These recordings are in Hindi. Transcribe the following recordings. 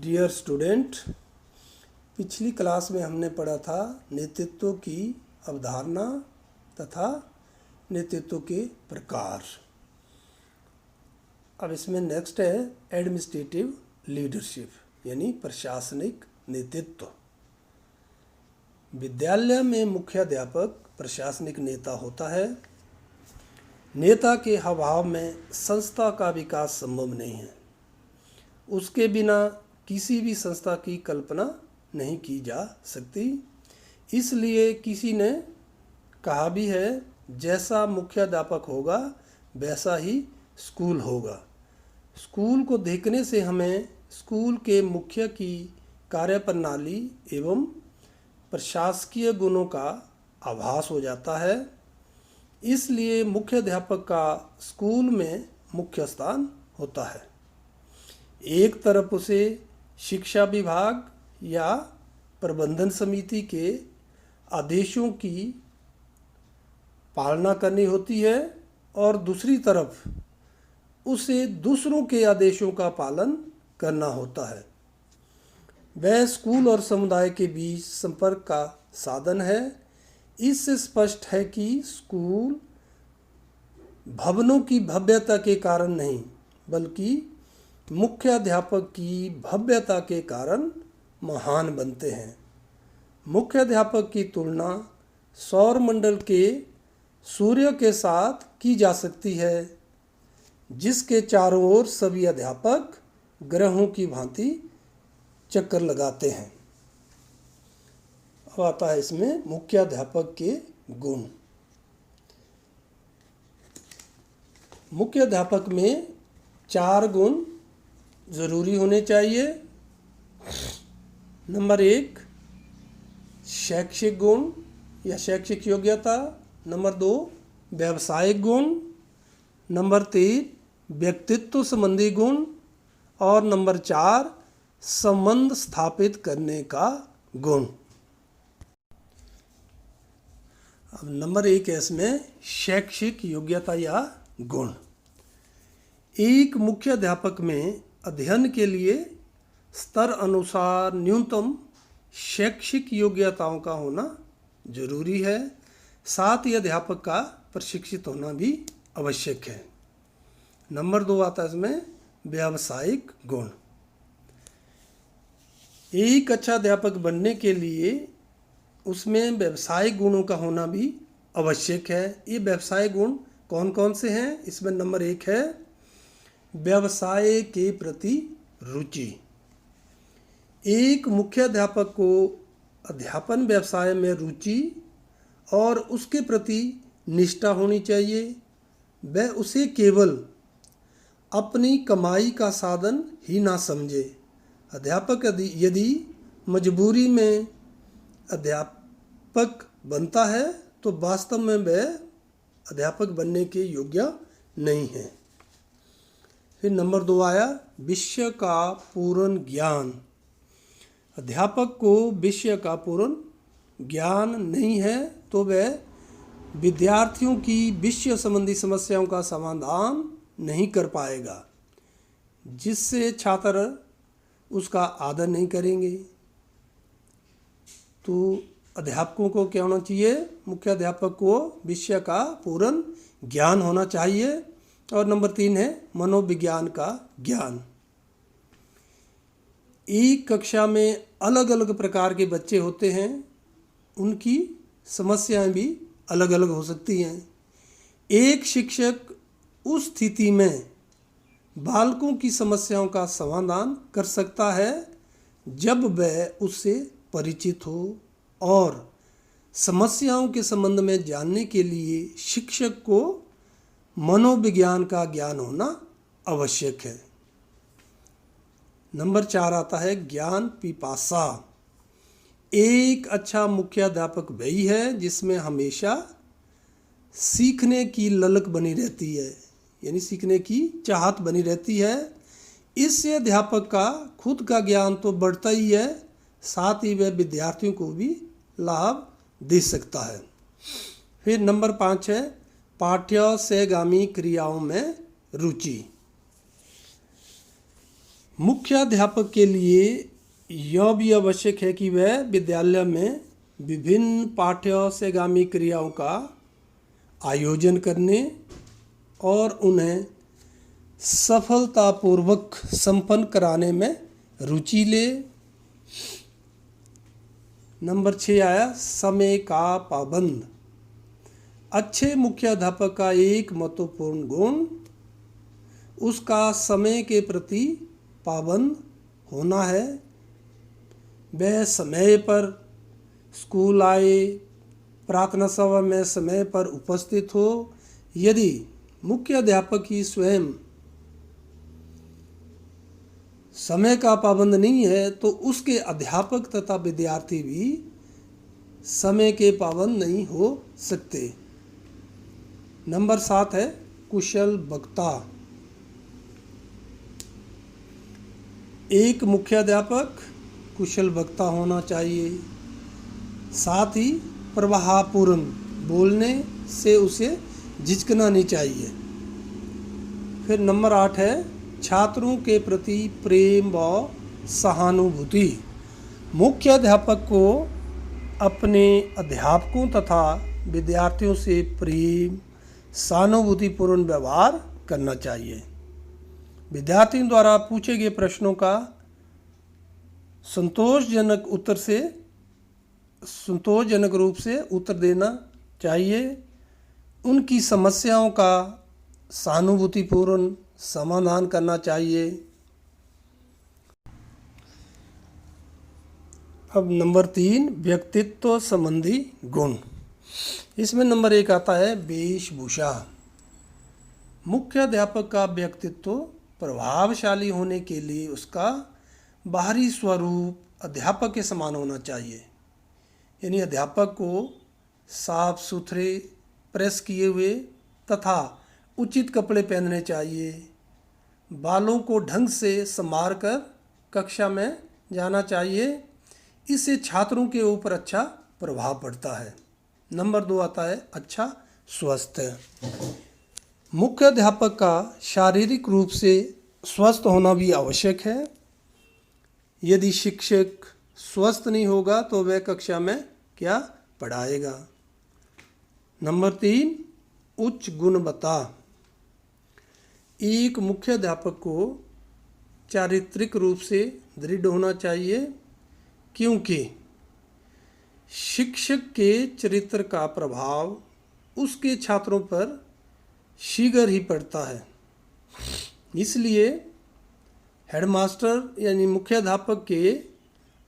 डियर स्टूडेंट, पिछली क्लास में हमने पढ़ा था नेतृत्व की अवधारणा तथा नेतृत्व के प्रकार। अब इसमें नेक्स्ट है एडमिनिस्ट्रेटिव लीडरशिप यानी प्रशासनिक नेतृत्व। विद्यालय में मुख्याध्यापक प्रशासनिक नेता होता है। नेता के अभाव में संस्था का विकास संभव नहीं है। उसके बिना किसी भी संस्था की कल्पना नहीं की जा सकती। इसलिए किसी ने कहा भी है, जैसा मुख्याध्यापक होगा वैसा ही स्कूल होगा। स्कूल को देखने से हमें स्कूल के मुख्य की कार्यप्रणाली एवं प्रशासकीय गुणों का आभास हो जाता है। इसलिए मुख्याध्यापक का स्कूल में मुख्य स्थान होता है। एक तरफ उसे शिक्षा विभाग या प्रबंधन समिति के आदेशों की पालना करनी होती है और दूसरी तरफ उसे दूसरों के आदेशों का पालन करना होता है। वह स्कूल और समुदाय के बीच संपर्क का साधन है। इससे स्पष्ट है कि स्कूल भवनों की भव्यता के कारण नहीं बल्कि मुख्याध्यापक की भव्यता के कारण महान बनते हैं। मुख्याध्यापक की तुलना सौर मंडल के सूर्य के साथ की जा सकती है, जिसके चारों ओर सभी अध्यापक ग्रहों की भांति चक्कर लगाते हैं। अब आता है इसमें मुख्याध्यापक के गुण। मुख्याध्यापक में 4 गुण जरूरी होने चाहिए। नंबर 1 शैक्षिक गुण या शैक्षिक योग्यता। नंबर 2 व्यावसायिक गुण। नंबर 3 व्यक्तित्व संबंधी गुण। और नंबर 4 संबंध स्थापित करने का गुण। अब नंबर 1 है इसमें शैक्षिक योग्यता या गुण। एक मुख्याध्यापक में अध्ययन के लिए स्तर अनुसार न्यूनतम शैक्षिक योग्यताओं का होना जरूरी है। साथ ही अध्यापक का प्रशिक्षित होना भी आवश्यक है। नंबर 2 आता है इसमें व्यावसायिक गुण। एक अच्छा अध्यापक बनने के लिए उसमें व्यावसायिक गुणों का होना भी आवश्यक है। ये व्यावसायिक गुण कौन कौन से हैं? इसमें नंबर 1 है व्यवसाय के प्रति रुचि। एक मुख्याध्यापक को अध्यापन व्यवसाय में रुचि और उसके प्रति निष्ठा होनी चाहिए। वह उसे केवल अपनी कमाई का साधन ही ना समझे। अध्यापक यदि मजबूरी में अध्यापक बनता है तो वास्तव में वह अध्यापक बनने के योग्य नहीं है। फिर नंबर 2 आया विषय का पूर्ण ज्ञान। अध्यापक को विषय का पूर्ण ज्ञान नहीं है तो वह विद्यार्थियों की विषय संबंधी समस्याओं का समाधान नहीं कर पाएगा, जिससे छात्र उसका आदर नहीं करेंगे। तो अध्यापकों को क्या होना चाहिए? मुख्याध्यापक को विषय का पूर्ण ज्ञान होना चाहिए। और नंबर 3 है मनोविज्ञान का ज्ञान। एक कक्षा में अलग अलग प्रकार के बच्चे होते हैं, उनकी समस्याएं भी अलग अलग हो सकती हैं। एक शिक्षक उस स्थिति में बालकों की समस्याओं का समाधान कर सकता है जब वह उससे परिचित हो और समस्याओं के संबंध में जानने के लिए शिक्षक को मनोविज्ञान का ज्ञान होना आवश्यक है। नंबर 4 आता है ज्ञान पिपासा। एक अच्छा मुख्याध्यापक वही है जिसमें हमेशा सीखने की ललक बनी रहती है, यानी सीखने की चाहत बनी रहती है। इससे अध्यापक का खुद का ज्ञान तो बढ़ता ही है, साथ ही वह विद्यार्थियों को भी लाभ दे सकता है। फिर नंबर 5 है पाठ्य सहगामी क्रियाओं में रुचि। मुख्याध्यापक के लिए यह भी आवश्यक है कि वह विद्यालय में विभिन्न पाठ्यसेगामी क्रियाओं का आयोजन करने और उन्हें सफलतापूर्वक संपन्न कराने में रुचि ले। नंबर 6 आया समय का पाबंद। अच्छे मुख्याध्यापक का एक महत्वपूर्ण गुण उसका समय के प्रति पाबंद होना है। वह समय पर स्कूल आए, प्रार्थना सभा में समय पर उपस्थित हो। यदि मुख्याध्यापक ही स्वयं समय का पाबंद नहीं है तो उसके अध्यापक तथा विद्यार्थी भी समय के पाबंद नहीं हो सकते। नंबर 7 है कुशल वक्ता। एक मुख्याध्यापक कुशल वक्ता होना चाहिए, साथ ही प्रवाहपूर्ण बोलने से उसे झिझकना नहीं चाहिए। फिर नंबर 8 है छात्रों के प्रति प्रेम व सहानुभूति। मुख्याध्यापक को अपने अध्यापकों तथा विद्यार्थियों से प्रेम सहानुभूतिपूर्ण व्यवहार करना चाहिए। विद्यार्थियों द्वारा पूछे गए प्रश्नों का संतोषजनक रूप से उत्तर देना चाहिए। उनकी समस्याओं का सहानुभूतिपूर्ण समाधान करना चाहिए। अब नंबर 3 व्यक्तित्व संबंधी गुण। इसमें नंबर 1 आता है वेशभूषा। मुख्याध्यापक का व्यक्तित्व प्रभावशाली होने के लिए उसका बाहरी स्वरूप अध्यापक के समान होना चाहिए। यानी अध्यापक को साफ सुथरे प्रेस किए हुए तथा उचित कपड़े पहनने चाहिए। बालों को ढंग से संवार कर कक्षा में जाना चाहिए। इससे छात्रों के ऊपर अच्छा प्रभाव पड़ता है। नंबर 2 आता है अच्छा स्वास्थ्य। मुख्याध्यापक का शारीरिक रूप से स्वस्थ होना भी आवश्यक है। यदि शिक्षक स्वस्थ नहीं होगा तो वह कक्षा में क्या पढ़ाएगा। नंबर 3 उच्च गुणवत्ता। एक मुख्याध्यापक को चारित्रिक रूप से दृढ़ होना चाहिए, क्योंकि शिक्षक के चरित्र का प्रभाव उसके छात्रों पर शीघ्र ही पड़ता है। इसलिए हेडमास्टर यानी मुख्याध्यापक के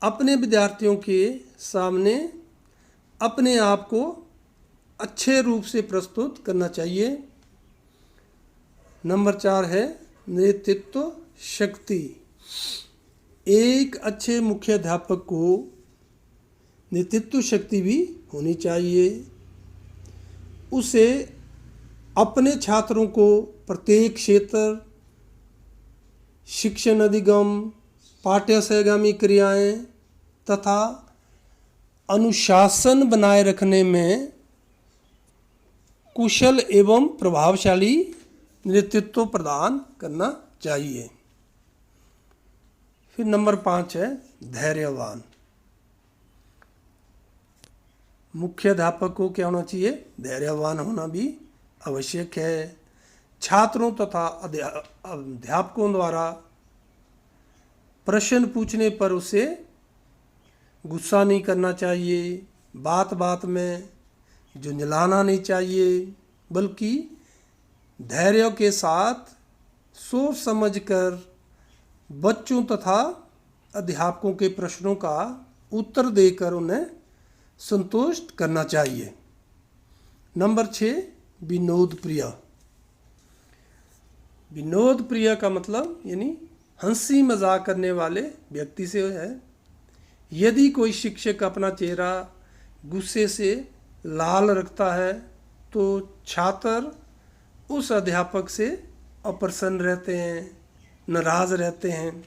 अपने विद्यार्थियों के सामने अपने आप को अच्छे रूप से प्रस्तुत करना चाहिए। नंबर 4 है नेतृत्व शक्ति। एक अच्छे मुख्याध्यापक को नेतृत्व शक्ति भी होनी चाहिए। उसे अपने छात्रों को प्रत्येक क्षेत्र, शिक्षण अधिगम, पाठ्यसेगामी क्रियाएं तथा अनुशासन बनाए रखने में कुशल एवं प्रभावशाली नेतृत्व प्रदान करना चाहिए। फिर नंबर 5 है धैर्यवान। मुख्याध्यापक को क्या होना चाहिए? धैर्यवान होना भी आवश्यक है। छात्रों तथा अध्यापकों द्वारा प्रश्न पूछने पर उसे गुस्सा नहीं करना चाहिए, बात बात में झुंझलाना नहीं चाहिए, बल्कि धैर्य के साथ सोच समझकर बच्चों तथा अध्यापकों के प्रश्नों का उत्तर देकर उन्हें संतुष्ट करना चाहिए। नंबर 6 विनोद प्रिय। विनोद प्रिय का मतलब यानी हंसी मजाक करने वाले व्यक्ति से है। यदि कोई शिक्षक अपना चेहरा गुस्से से लाल रखता है तो छात्र उस अध्यापक से अप्रसन्न रहते हैं, नाराज़ रहते हैं।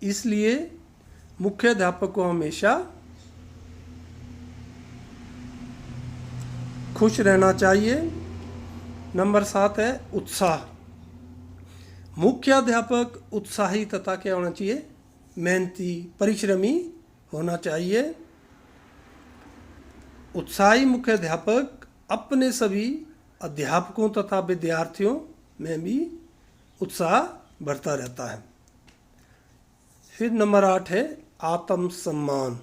इसलिए मुख्याध्यापक को हमेशा खुश रहना चाहिए। नंबर 7 है उत्साह। मुख्याध्यापक उत्साही तथा क्या होना चाहिए, मेहनती, परिश्रमी होना चाहिए। उत्साही मुख्याध्यापक अपने सभी अध्यापकों तथा विद्यार्थियों में भी उत्साह बढ़ता रहता है। फिर नंबर 8 है आत्मसम्मान।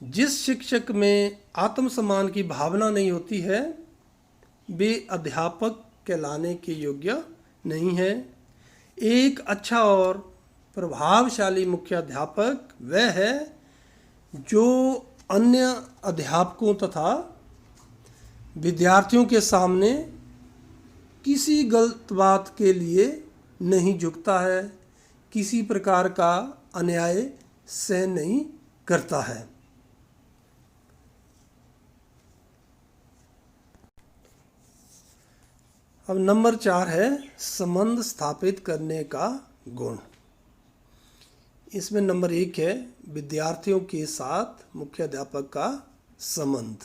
जिस शिक्षक में आत्मसम्मान की भावना नहीं होती है वे अध्यापक कहलाने के योग्य नहीं है। एक अच्छा और प्रभावशाली मुख्याध्यापक वह है जो अन्य अध्यापकों तथा विद्यार्थियों के सामने किसी गलत बात के लिए नहीं झुकता है, किसी प्रकार का अन्याय सहन नहीं करता है। अब नंबर 4 है संबंध स्थापित करने का गुण। इसमें नंबर 1 है विद्यार्थियों के साथ मुख्याध्यापक का संबंध।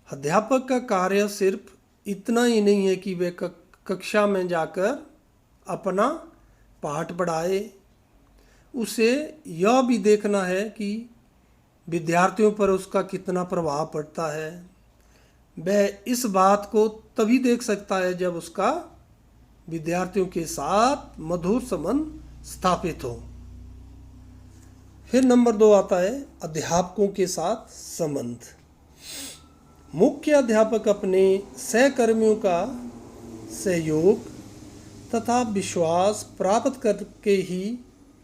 अध्यापक का कार्य सिर्फ इतना ही नहीं है कि वे कक्षा में जाकर अपना पाठ पढ़ाए, उसे यह भी देखना है कि विद्यार्थियों पर उसका कितना प्रभाव पड़ता है। वह इस बात को तभी देख सकता है जब उसका विद्यार्थियों के साथ मधुर संबंध स्थापित हो। फिर नंबर 2 आता है अध्यापकों के साथ संबंध। मुख्य अध्यापक अपने सहकर्मियों का सहयोग तथा विश्वास प्राप्त करके ही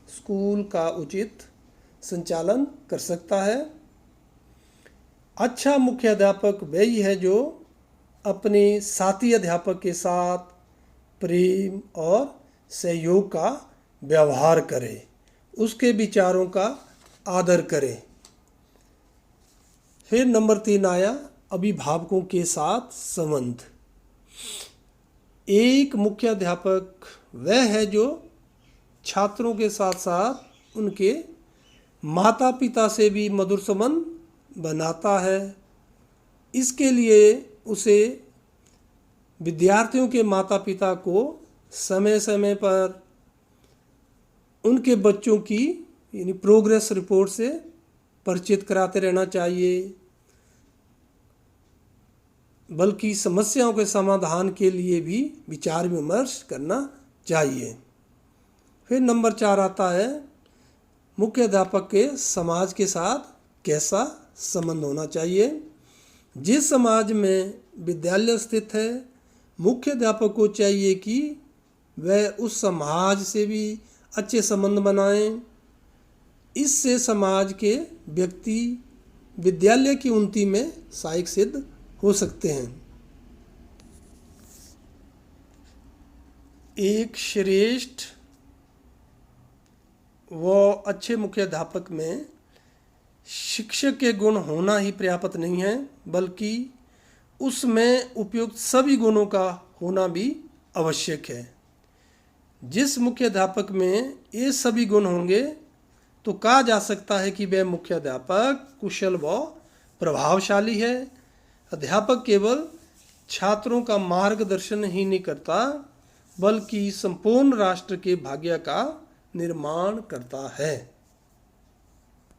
स्कूल का उचित संचालन कर सकता है। अच्छा मुख्य अध्यापक वही है जो अपने साथी अध्यापक के साथ प्रेम और सहयोग का व्यवहार करे, उसके विचारों का आदर करे। फिर नंबर 3 आया अभिभावकों के साथ संबंध। एक मुख्य अध्यापक वह है जो छात्रों के साथ साथ उनके माता पिता से भी मधुर संबंध बनाता है। इसके लिए उसे विद्यार्थियों के माता पिता को समय समय पर उनके बच्चों की यानी प्रोग्रेस रिपोर्ट से परिचित कराते रहना चाहिए, बल्कि समस्याओं के समाधान के लिए भी विचार विमर्श करना चाहिए। फिर नंबर 4 आता है मुख्य अध्यापक के समाज के साथ कैसा संबंध होना चाहिए। जिस समाज में विद्यालय स्थित है मुख्य अध्यापक को चाहिए कि वह उस समाज से भी अच्छे संबंध बनाएं। इससे समाज के व्यक्ति विद्यालय की उन्नति में सहायक सिद्ध हो सकते हैं। एक श्रेष्ठ व अच्छे मुख्य अध्यापक में शिक्षक के गुण होना ही पर्याप्त नहीं है, बल्कि उसमें उपयुक्त सभी गुणों का होना भी आवश्यक है। जिस मुख्य अध्यापक में ये सभी गुण होंगे तो कहा जा सकता है कि वह मुख्य अध्यापक कुशल व प्रभावशाली है। अध्यापक केवल छात्रों का मार्गदर्शन ही नहीं करता, बल्कि संपूर्ण राष्ट्र के भाग्य का निर्माण करता है।